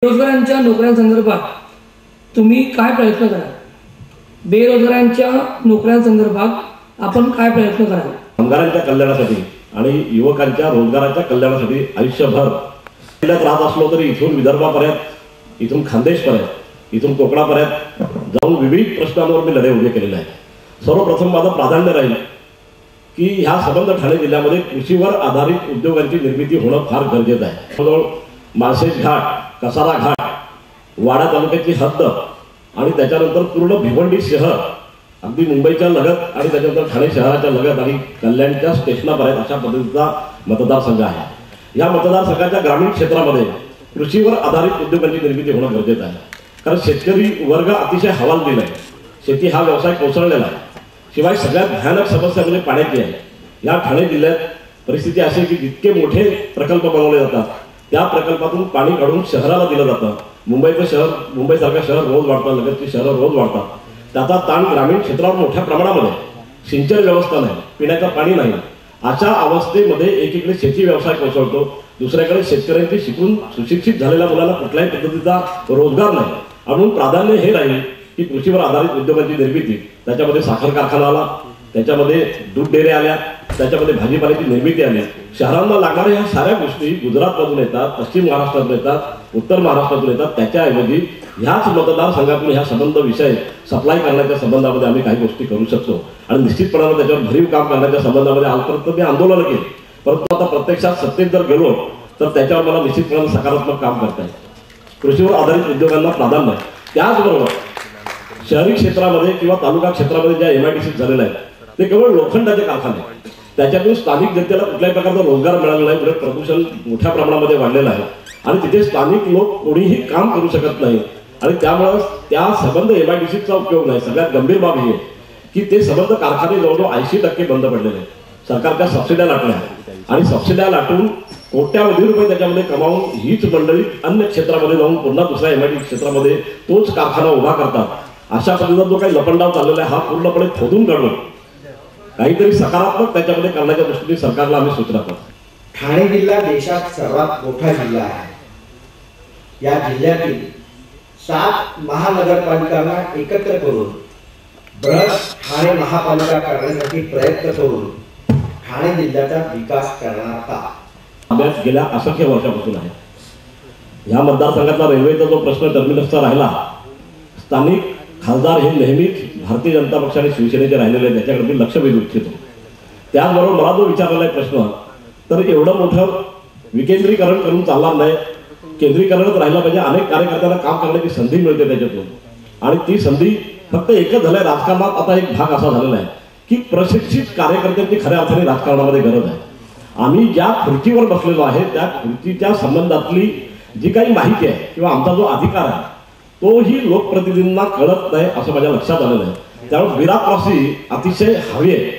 बेरोजगारांच्या नोकऱ्यांसंदर्भात तुम्ही काय प्रयत्न कराल? बेरोजगारांच्या नोकऱ्यांसंदर्भात आपण काय प्रयत्न कराल? कामगारांच्या कल्याणासाठी आणि युवकांच्या रोजगाराच्या कल्याणासाठी आयुष्यभर जिल्ह्यात राहत असलो तरी इथून विदर्भापर्यंत, इथून खानदेशपर्यंत, इथून कोकणापर्यंत जाऊन विविध प्रश्नांवर मी लढे उभे केलेले आहेत। सर्वप्रथम माझं प्राधान्य राहील की ह्या संबंध ठाणे जिल्ह्यामध्ये कृषीवर आधारित उद्योगांची निर्मिती होणं फार गरजेचं आहे। माळशेज घाट, कसारा घाट, वाडा तालुक्याची हद्द आणि त्याच्यानंतर पूर्ण भिवंडी शहर अगदी मुंबईच्या लगत आणि त्याच्यानंतर ठाणे शहराच्या लगत आणि कल्याणच्या स्टेशनापर्यंत अशा पद्धतीचा मतदारसंघ आहे। या मतदारसंघाच्या ग्रामीण क्षेत्रामध्ये कृषीवर आधारित उद्योगांची निर्मिती होणं गरजेचं आहे, कारण शेतकरी वर्ग अतिशय हवालदिल आहे। शेती हा व्यवसाय कोसळलेला आहे। शिवाय सगळ्यात भयानक समस्या म्हणजे पाण्याची आहे। या ठाणे जिल्ह्यात परिस्थिती अशी की जितके मोठे प्रकल्प बनवले जातात त्या प्रकल्पातून पाणी काढून शहराला दिलं जातं। मुंबईसारखं शहर रोज वाढतं, लगतची शहरं रोज वाढतात। त्याचा ताण ग्रामीण क्षेत्रावर मोठ्या प्रमाणामध्ये, सिंचन व्यवस्था नाही, पिण्याचं पाणी नाही। अशा अवस्थेमध्ये एकीकडे शेती व्यवसाय कोसळतो, दुसऱ्याकडे शेतकऱ्यांची शिकून सुशिक्षित झालेल्या मुलांना कुठल्याही पद्धतीचा रोजगार नाही। म्हणून प्राधान्य हे राहील की कृषीवर आधारित उद्योगांची निर्मिती, त्याच्यामध्ये साखर कारखाना आला, त्याच्यामध्ये दूध डेअरी आल्या, त्याच्यामध्ये भाजीपाल्याची निर्मिती आली। शहरांना लागणाऱ्या ह्या साऱ्या गोष्टी गुजरातमधून येतात, पश्चिम महाराष्ट्रातून येतात, उत्तर महाराष्ट्रातून येतात। त्याच्याऐवजी ह्याच मतदारसंघातून ह्या संबंध विषय सप्लाय करण्याच्या संबंधामध्ये आम्ही काही गोष्टी करू शकतो आणि निश्चितपणाने त्याच्यावर भरीव काम करण्याच्या संबंधामध्ये आजपर्यंत मी आंदोलन केले, परंतु आता प्रत्यक्षात सत्तेत जर गेलो तर त्याच्यावर मला निश्चितपणाने सकारात्मक काम करता येईल। कृषीवर आधारित उद्योगांना प्राधान्य, त्याचबरोबर शहरी क्षेत्रामध्ये किंवा तालुका क्षेत्रामध्ये ज्या MIDC झालेल्या आहेत ते केवळ लोखंडाचे कारखाने, त्याच्यातून स्थानिक जनतेला कुठल्याही प्रकारचा रोजगार मिळाला नाही। उलट प्रदूषण मोठ्या प्रमाणामध्ये वाढलेलं आहे आणि तिथे स्थानिक लोक कोणीही काम करू शकत नाही आणि त्यामुळे त्या संबंध MIDCचा उपयोग नाही। सगळ्यात गंभीर बाब ही आहे की ते संबंध कारखाने जवळजवळ 80% बंद पडलेले आहेत। सरकारच्या सबसिड्या लाटल्या आणि सबसिड्या लाटून कोट्यावधी रुपये त्याच्यामध्ये कमावून हीच मंडळी अन्य क्षेत्रामध्ये जाऊन पुन्हा दुसऱ्या MIDC क्षेत्रामध्ये तोच कारखाना उभा करतात। अशा पद्धतीचा जो काही लपंडाव चाललेला आहे हा पूर्णपणे खोदून काढून काहीतरी सकारात्मक त्याच्यामध्ये करण्याच्या दृष्टीने सरकारला आम्ही सूचना करतो। ठाणे जिल्हा देशात सर्वात मोठा जिल्हा आहे। या जिल्ह्यातील 7 महानगरपालिकांना एकत्र करून बृहत ठाणे महापालिका करण्यासाठी प्रयत्न करून ठाणे जिल्ह्याचा विकास करणार का? अभ्यास गेल्या असंख्य वर्षापासून आहे। या मतदारसंघातला रेल्वेचा जो प्रश्न टर्मिनसचा राहिला, स्थानिक खासदार हे नेहमीच भारतीय जनता पक्ष आणि शिवसेनेचे राहिलेले आहेत, त्याच्याकडे मी लक्ष वेधू इच्छितो। त्याचबरोबर मला जो विचारलेला आहे प्रश्न, तर एवढं मोठं विकेंद्रीकरण करून चालणार नाही, केंद्रीकरणच राहिलं पाहिजे। अनेक कार्यकर्त्यांना काम करण्याची संधी मिळते त्याच्यातून आणि ती संधी फक्त एकच झालंय राजकारणात। आता एक भाग असा झालेला आहे की प्रशिक्षित कार्यकर्त्यांची खऱ्या अर्थाने राजकारणामध्ये गरज आहे। आम्ही ज्या खुर्चीवर बसलेलो आहे त्या खुर्चीच्या संबंधातली जी काही माहिती आहे किंवा आमचा जो अधिकार आहे तोही लोकप्रतिनिधींना कळत नाही असं माझ्या लक्षात आलेलं आहे। त्यामुळे ब्युरोक्रॅसी अतिशय हवी आहे।